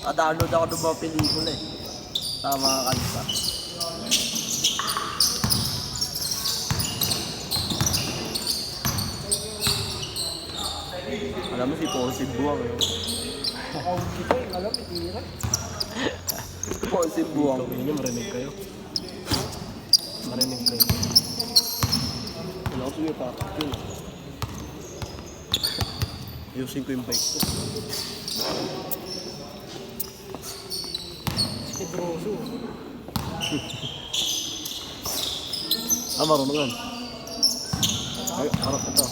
download ako ng mga pelikula eh. Sa mga kalisa. Alam mo si Ponsi Buwang eh. Ako dito yung alam, itira. Ponsi Buwang. Ikaw niyo, marinig kayo. Marinig kayo. Wala ko suyo pa. Ayusin ko yung bike ko. Si Pedroso. Marunong yan. Ay, harap ito.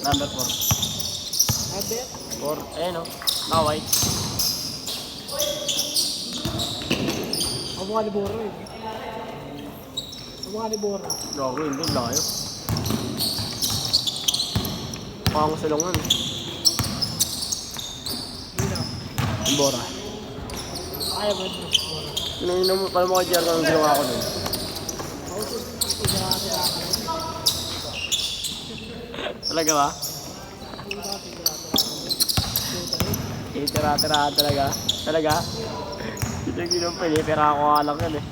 Number 4. Abet. 4, eh no. Naway. Ang mga liboro eh. Ang mga liboro. Gago, hindi layo. Pango sa lungan. Hindi na. Bora. Kaya ba ito? Liboro. Inom mo, paano mo kay Jerry kung ginawa ko nun? Ako ito. Tigara. Talaga ba? Tira-tira talaga. Talaga? Hindi ko ginom pa eh, pero ako nga lang yan eh.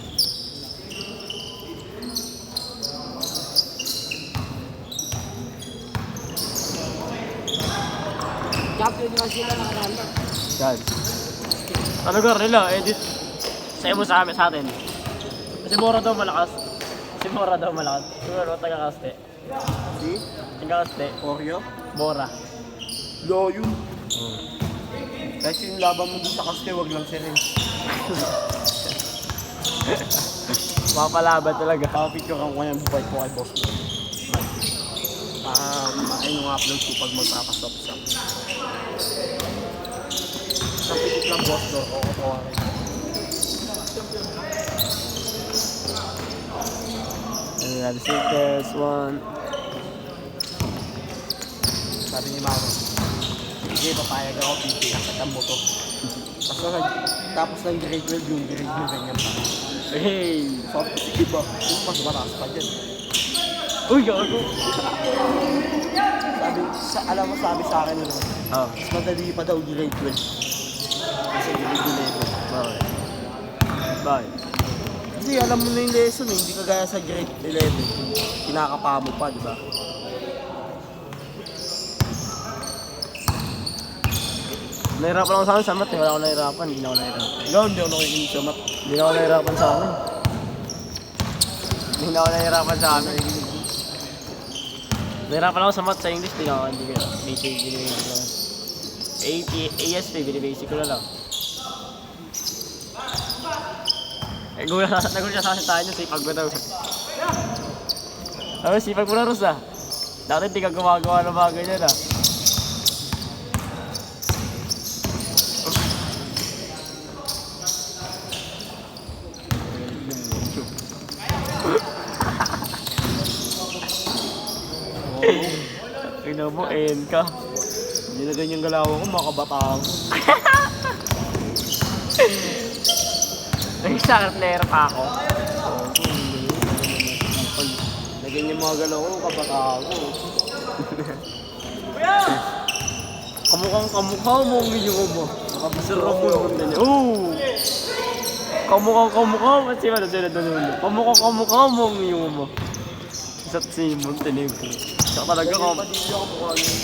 Champion nga sila nakalala. Yan. Sa lugar nila, edit. Sa mo sa amin, sa atin. Si Bora daw malakas. Si Bora daw malakas. Siguro, taga-kaste. Si? Taga-kaste. Oreo? Bora. Layo. Kasi yung laban mo dun sa kaste, wag lang siya rin. Mapalaban talaga. Papicture ang kanyang buhay ko kay boss mo. Ay nung upload ko pag magpapastop sa pikit ng boss door, oo ko rin. And the first one. Sabi ni Maro, sige, papayag ako, pipinakat mo to. Tapos ng grade 12 yung grade mo ganyan pa. Hey! Sabi ko, sige ba? Yung mas mataas pa dyan. Uy, gago! Alam mo sabi sa akin nun, Oh, mas madali pa daw grade 12. Kasi grade 11. bakit? Bakit? Kasi alam mo na yung lesson eh, hindi kagaya sa grade 11. Kinakapa mo pa, di ba? Nahirapan ako sa akin sa mat, wala ako nahirapan, hindi na ako nahirapan. Ikaw, hindi ako nakikinig sa mat. Hindi na ako nahirapan sa amin. Hindi na ako nahirapan sa amin. Nahirapan ako sa mat, sa English, hindi na ako, hindi ko basic, binibasic ko lang. ASP, binibasic ko na lang. Nagulat siya sa akin tayo niya, sipag mo daw. Sabi, sipag mo na, Rosa. Dati hindi ka gumagawa ng mga ganyan ah. Tingnan mo, ka. Hindi na ganyan galawan ko, makabataan ko. Nag-start player pa ako. Na ganyan mga galaw ko, kabataan ko. Kamukha mo ang video mo. Nakabisarap mo yung ganda niya. Oo! Kamukha mo. Sino doon. Kamukha mo ang video mo. Isa't Simon, tinig ko. Tsaka talaga ka. Padilyo ako mukha yung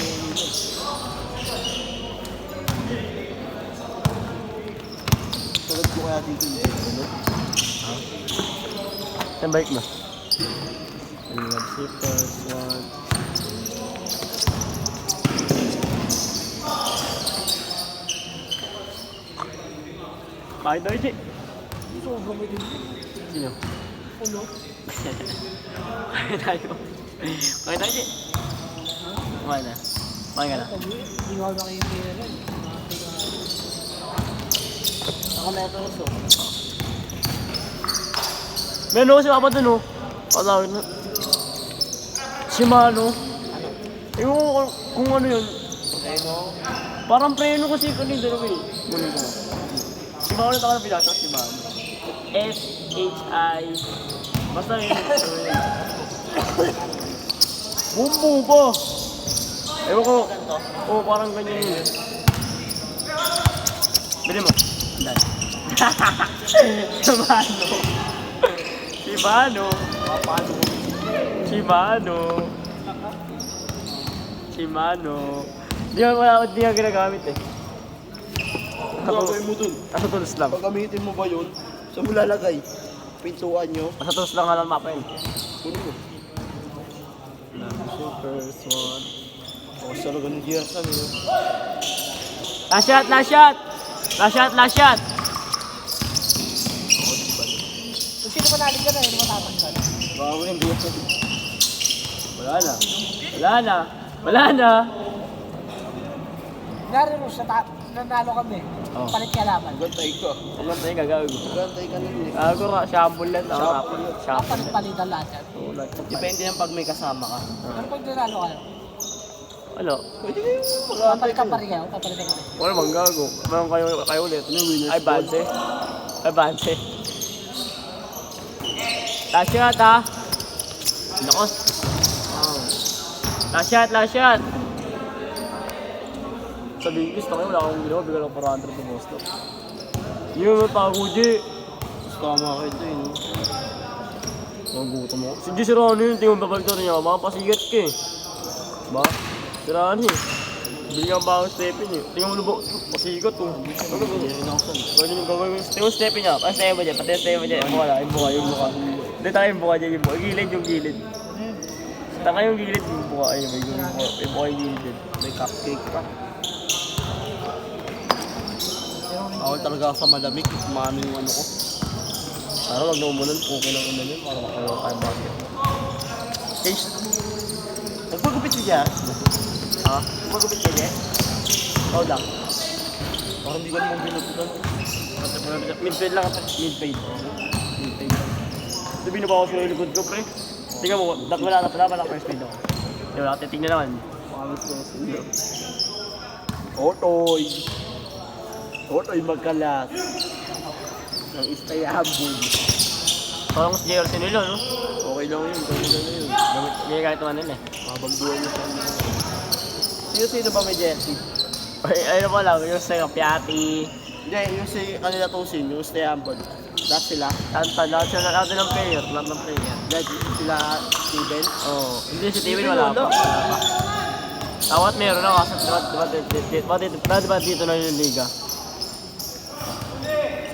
tulad ko kaya dito yung ano? Saan bike mo? Let's see first one. Bakit daw, Ichi? Sobrang mo din. Sino? Ulo. Kaya tayo. Kaya tayo, Ichi? Kumain na. Kumain ka na. Hindi ko alam yung pera. Ako na ito, Rosso. Meron si Papa dun, oh. Patawin na. Shimano. Ewan ko kung ano yun. Ano? Parang preno kasi kanina dalawa eh. Kunin ko. Shimano na taka na pinasa, Shimano. S-H-I. Basta yun. Bumbo ba? Ewan ko. Oo, parang ganyan yun. Bili mo. Dahil. Shimano. Shimano. Shimano. Shimano. Di nga ginagamit eh. Ano gagawin mo dun? Nasa tools lang. Pagamitin mo ba yun? Saan mo lalagay? Pintuan nyo? Nasa tools lang nga lang mapa yun. Kunin mo. First one. Ako sa lagan ng Gerson eh. Last shot! Last shot! Last shot! Last shot! Kung sino manali ka na, hindi matatanggal. Bago hindi yan. Wala na. Wala na. Wala na. Nari mo, nanalo kami. Oh. Palit ka laban. Gantay ka. Ano tayo gagawin? Gantay ka nun eh. Gago nga, shamble lang. Shamble. Shamble. Palit-palitan lahat yan. Depende yan pag may kasama ka. Pero pag nanalo kayo, Ano? Pwede kayo papalit ka pa rin kayo, papalit ka pa rin. Wala bang gago. Meron kayo ulit. Ay, banse. Ay, banse. Last shot, ha? Nako. Last shot, last shot. Sa Vegas, na kayo, wala akong ginawa. Bigla lang 400 sa Boston. Yung mga pagudi. Gusto tama ka ito eh. No? Magutom ako. Si Ronnie yun, tingin mo babalik niya. Makapasigat ka eh. Ba? Si Ronnie. Bili ka ba akong stepin eh. Tingin mo na ba? Pasigat oh. Ano ba? Ganyan yung gagawin. Tingin mo stepin niya. Pati stepin mo dyan. Pati stepin mo dyan. Yung mukha lang. Yung mukha. Yung mukha. Hindi tayo yung mukha dyan. Yung mukha. Gilid yung gilid. Taka yung gilid yung mukha. Ayun. Yung mukha. Yung mukha yung gilid dyan. May cupcake pa. Ako talaga sa malamig. Kumano yung ano ko. Parang wag na umulan. Okay lang ulan yun. Para makagawa tayo basket. Taste. Nagpagupit si Jar. Ha? Nagpagupit ka niya. Oo lang. Parang hindi ko naman binututan. Mid-fade lang. Mid-fade. Mid-fade. Ito binubawas ko yung likod ko, pre. Tingnan mo, wala na first fade ako. Diba, titignan naman. Pangit ko sa inyo. Otoy. Otoy magkalat. Ng istayabog. Parang si JRC nila, no? Okay lang yun. Kanila na yun. Hindi kahit naman nila eh. Habang buhay niya sa inyo. Sino ba may jersey? Ay, ano pa lang, yung sa'yo, Piatti. Hindi, yung si kanila tusin, yung istayabog. Lahat sila. Lahat ng player, lahat ng player. Dahil sila Steven. Oo. Hindi si Steven wala pa. Tawat meron na kasi diba dito na yung liga?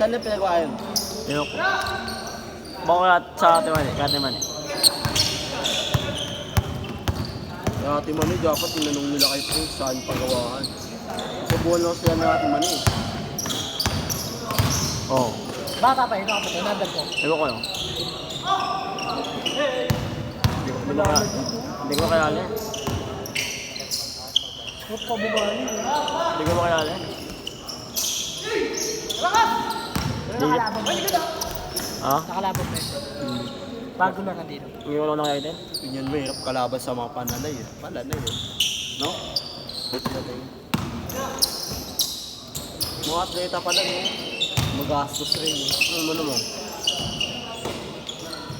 Saan na pinagawa yun? Yun ko. Baka sa Kateman eh. Yung Ate Mani, dapat tinanong nila kay Prince saan pagawaan. Kasi buwan lang sila ng Ate Mani. Oo. Bata pa, ito kapatid, number ko. Ewan ko yun. Hindi ko makilala yan. Huwag ka bumali. Hindi ko makilala yan. Nakalaban mo. Ha? Nakalaban mo. Bago na ka dito. Hindi ko lang nakikita yan. Ganyan mo, hirap kalaban sa mga pananay eh. Pananay eh. No? Pananay. Mga atleta pa lang eh. Magastos rin eh. Ano mo?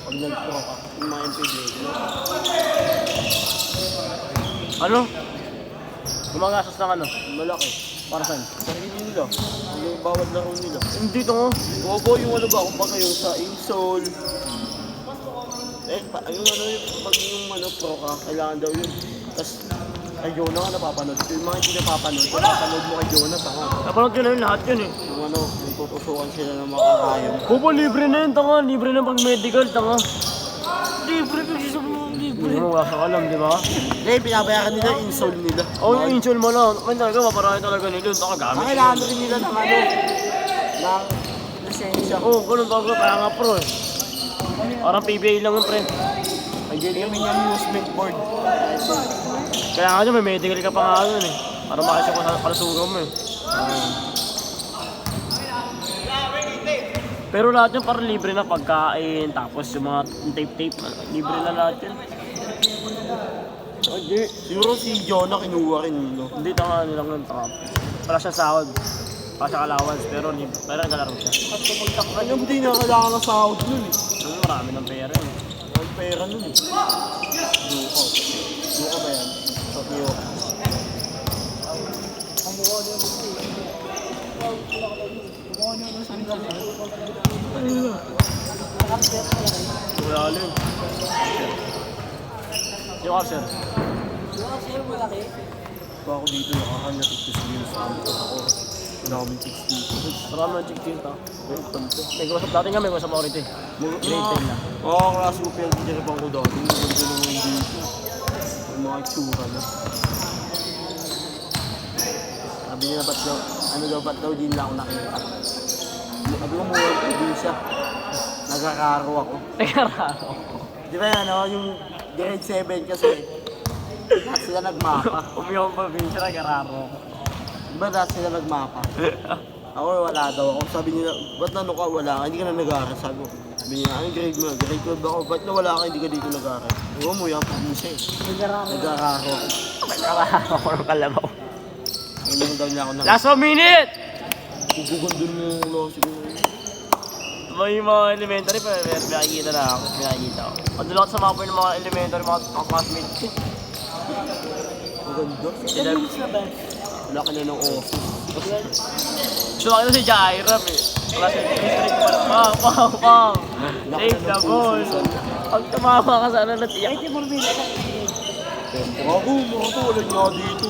Pag nag-pro ka, yung mga MPG, no? Ano? Gumagastos ng ano? Malaki. Para saan? Sarili nila. Yung bawat laro nila. Hindi ito nga. Bobo yung ano ba, kumbaga yung sa Insol. Yung ano, pag yung ano, pro ka, kailangan daw yun. Tapos, kay Jonah ka napapanood. Yung mga hindi napapanood mo kay Jonah, tanga. Napanood ko na yun lahat yun eh. Yung ano, yung tutusukan sila ng mga kakayong. Bobo, libre na yun, tanga. Libre na pag medical, tanga. Libre, kasi mo, libre. Wala kang alam, di ba? Hindi, binabayaran nila yung Insol nila. Oo, yung insure mo lang. Ay, talaga, maparami talaga nila yun. Taka gamit. Kailangan rin nila ng ano, ng lisensya. Oo, ganun talaga. Kaya nga pro eh. Parang PBA lang yun, pre. Kaya may amusement board. Kaya nga dyan, may medical ka pa nga dun eh. Para makasya ko sa kalasugan mo eh. Pero lahat yun parang libre na pagkain, tapos yung mga tape-tape, libre na lahat yun. Hindi, siguro si Jonah kinuha rin, no? Hindi tanga nilang nun, taka. Wala siyang sahod. Wala siyang allowance, pero naglalaro siya. Ano ba din na kailangan ng sahod nun eh? Ano, marami ng pera yun. Ang pera nun eh. Duko. Duko ba yan? Sa Tokyo. Ang mukha niya mo. Malalim. Yung Arsen. Pa ako dito, nakakanatik ko sa news. Ako, maraming chicks dito. Marami ang chicks dito. May gusap dati nga, may gusap ako rito eh. Grade 10 na. Oo, klase ko pero tinirapang ko dati. Hindi ko naman dito. Yung mga itsura na. Sabi niya ba't daw, ano daw, ba't daw din lang ako nakita. Sabi ko mura ko din siya. Nagkakaro ako. Nagararo. Di ba yan, yung grade 7 kasi, lahat sila nagmapa. Umiyong probinsya, nagararo. Di ba lahat sila nagmapa? Ako wala daw ako. Sabi nila, ba't nano ka wala ka? Hindi ka na nag-aaral. Sabi ko, sabi niya, anong grade mo? Grade 12 ako. Ba't na wala ka? Hindi ka dito nag-aaral. Ewan mo yung probinsya eh. Nag-aaral ako. Nagararo ako ng kalabaw. Ngayon daw niya ako na. Last 1 minute! Gugugundun mo yung law siguro. May mga elementary pa, may nakikita na ako. May nakikita ako. Ang sa mga po yung mga elementary, mga classmates. Ang ganda. Sila, Wala ka na ng office. gusto ko na si Jairab eh. Classmate district pa lang. Wow! Save the ball! Pag tumama ka sana natiyak. Ay, Timur Bin. Bago, mga to, wala nga dito.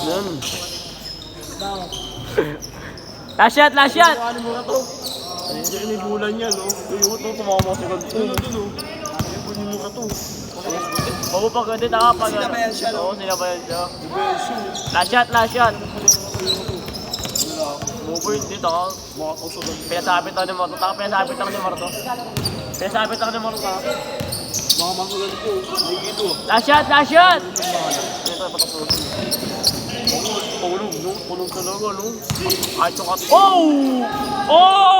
Yan. Last shot! Last shot! Ano mo na to? Hindi ka nibulan yan, no? Tuyo to, tumama sa ganito. Ano to, no? Nibulan mo ka to. Oo, pag hindi nakapag. Sinabayan siya, no? Oo, sinabayan siya. Beso. Last shot! Last shot! Mobile dito, ha? Mga kausugan. Pinasabit ako ni Marto. Taka pinasabit ako ni Marto. Pinasabit ako ni Marto. Mga magulan ko. May ito. Last shot! Last shot! Ito, patok. Pulog, no? Pulog talaga, no? Ay, tukat. Oh! Oh!